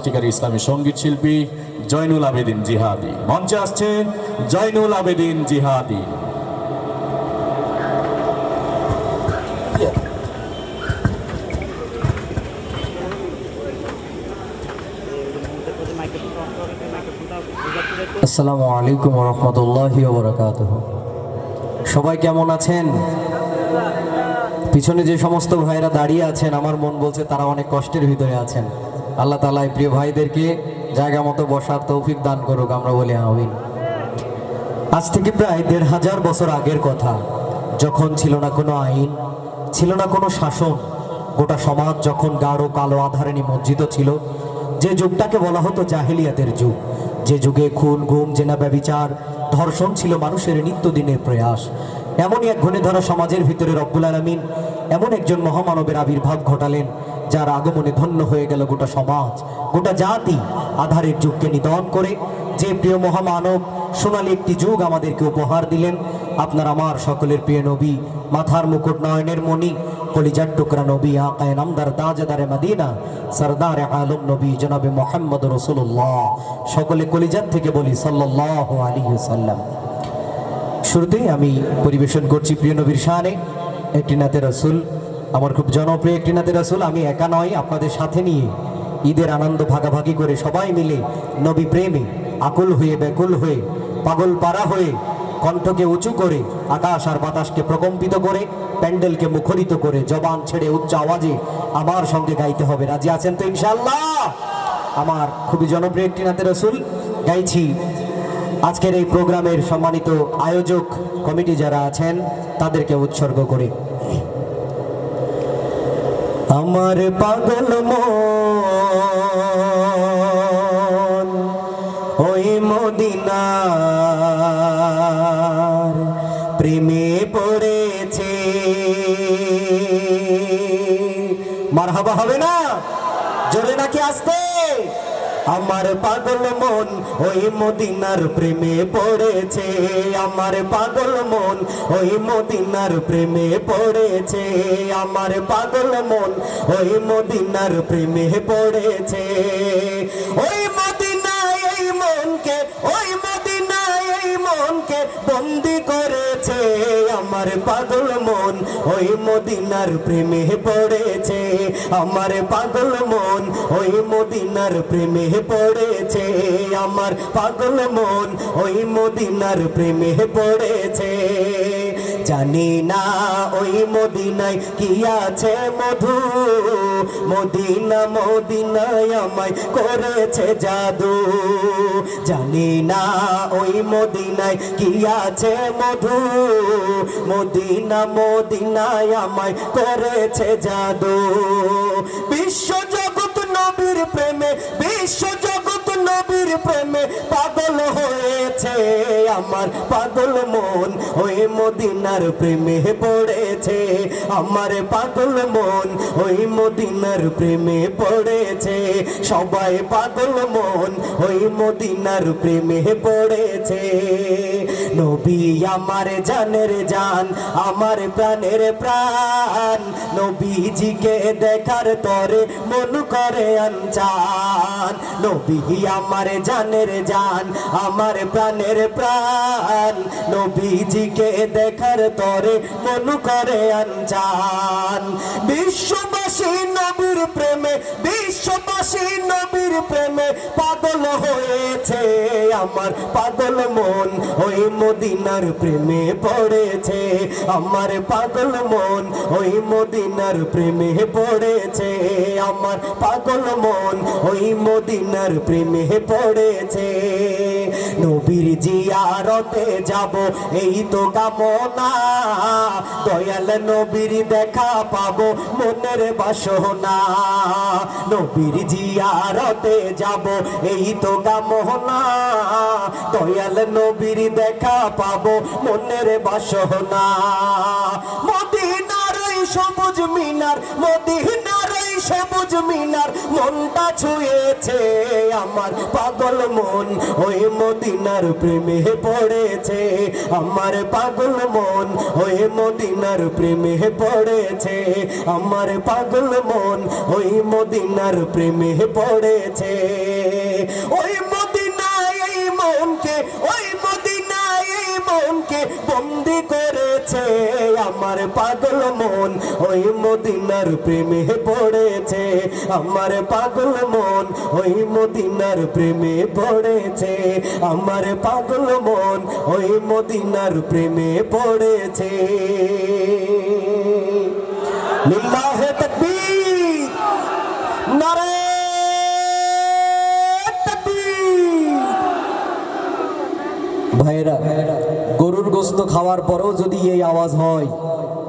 সৃষ্টিকারী ইসলামী সঙ্গীত শিল্পী জয়নুল আবেদিন জিহাদি। মঞ্চে আসছে জয়নুল আবেদিন জিহাদি। আসসালামু আলাইকুম ওয়া রাহমাতুল্লাহি ওয়া বারাকাতুহু। সবাই কেমন আছেন? পিছনে যে সমস্ত ভাইরা দাঁড়িয়ে আছেন, আমার মন বলছে তারা অনেক কষ্টের ভিতরে আছেন। আল্লাহ তাআলা এই প্রিয় ভাইদেরকে জায়গা মতো বসার তৌফিক দান করুক, আমরা বলি আমিন। আজ থেকে প্রায় ১৫০০ বছর আগের কথা, যখন ছিল না কোনো আইন, ছিল না কোনো শাসন, গোটা সমাজ যখন গাঢ় কালো আধারে নিমজ্জিত ছিল, যে যুগটাকে বলা হতো জাহেলিয়াতের যুগ, যে যুগে খুন গুম জেনা ব্যভিচার ধর্ষণ ছিল মানুষের নিত্যদিনের প্রয়াস, এমনই এক ঘুণে ধরা সমাজের ভিতরে রব্বুল আলামিন এমন একজন মহামানবের আবির্ভাব ঘটালেন, যার আগমনে ধন্য হয়ে গেল গোটা সমাজ, গোটা জাতি। আধারের যুগকে নিধন করে যে প্রিয় মহামানব সোনালী একটি যুগ আমাদেরকে উপহার দিলেন, আপনার আমার সকলের প্রিয় নবী, মাথার মুকুট নয়নের মণি, কলিজার টুকরা নবী, আকায়ে নামদার তাজদারে মদিনা, সরদার আলম নবী জনাবে মুহাম্মদ রাসূলুল্লাহ। সকলে কলিজার থেকে বলি সাল্লাল্লাহু আলাইহি ওয়াসাল্লাম। শুরুতেই আমি পরিবেশন করছি প্রিয় নবীর শানে একটি নাতে রাসূল, আমার খুব জনপ্রিয় একটি নাতে রাসূল। আমি একা নয়, আপনাদের সাথে নিয়ে ঈদের আনন্দ ভাগাভাগি করে সবাই মিলে নবী প্রেমে আকুল হয়ে ব্যাকুল হয়ে পাগল পারা হয়ে কণ্ঠকে উঁচু করে আকাশ আর বাতাসকে প্রকম্পিত করে প্যান্ডেলকে মুখরিত করে জবান ছেড়ে উচ্চ আওয়াজে আমার সঙ্গে গাইতে হবে। রাজি আছেন তো ইনশাআল্লাহ? আমার খুবই জনপ্রিয় একটি নাতে রাসূল গাইছি আজকের এই প্রোগ্রামের সম্মানিত আয়োজক কমিটি যারা আছেন তাদেরকে উৎসর্গ করে। আমার পাগল মন ওই মদিনার প্রেমে পড়েছে। মারহাবা হবে না? জোরে নাকি আসতে? আমার পাগল মন ওই মদিনার প্রেমে পড়েছে, আমার পাগল মন ওই মদিনার প্রেমে পড়েছে, আমার পাগল মন ওই মদিনার প্রেমে পড়েছে। ওই মদিনায় এই মনকে, ওই মদিনায় এই মনকে বন্দি করেছে, আমার পাগল মন ওই মদিনার প্রেমে পড়েছে, আমার পাগল মন ওই মদিনার প্রেমে পড়েছে, আমার পাগল মন ওই মদিনার প্রেমে পড়েছে। জানি না ওই মদিনায় কি আছে মধু, মদিনা মদিনায় আমায় করেছে জাদু। জানি না ওই মদিনায় কি আছে মধু, মদিনা মদিনায় আমায় করেছে জাদু। বিশ্ব জগৎ নবীর প্রেমে, বিশ্ব জগৎ নবীর প্রেমে পাগল হয়েছে, আমার পাগল মন ওই মদিনার প্রেমে পড়েছে, আমার পাগল মন ওই মদিনার প্রেমে পড়েছে। সবাই পাগল মন ওই মদিনার প্রেমে পড়েছে। নবী আমার জানের জান, আমার প্রাণের প্রাণ, নবীজিকে দেখার তরে মন করে আনচান। নবী আমার জানের জান, আমার প্রাণের প্রাণ, নবীজিকে দেখার তরে মন করে আনচান। বিশ্ববাসী নবীর প্রেমে, বিশ্ববাসী নবীর প্রেমে পাগল হয়েছে, আমার পাগল মন ওই মদিনার প্রেমে পড়েছে, আমার পাগল মন ওই মদিনার প্রেমে পড়েছে, আমার পাগল মন ওই মদিনার প্রেমে পড়েছে। নবীর জিয়ারতে যাব এই তো কামনা, দয়াল নবীর দেখা পাবো মনের বাসনা। নবীর জিয়ারতে যাব এই তো কামনা, দয়াল নবীর দেখা পাবো মনের বাসনা। মদিনার ওই সবুজ মিনার, মদিনার ওই সবুজ মিনার মনটা ছুঁয়েছে, আমার পাগল মন ওই মদিনার প্রেমে পড়েছে আমার পাগল মন ওই মদিনার প্রেমে পড়েছে আমার পাগল মন ওই মদিনার প্রেমে পড়েছে ওই মদিনায় এই মনকে ওই মদিনায় এই মনকে বন্দি করেছে আমার পাগল মন ওই মদিনার প্রেমে পড়েছে আমার পাগল মন ওই মদিনার প্রেমে পড়েছে আমার পাগল মন ওই মদিনার প্রেমে পড়েছে লিল্লাহে তাকবীর নারে তাকবীর ভাইরা, গরুর গোস্ত খাওয়ার পরেও যদি এই আওয়াজ হয়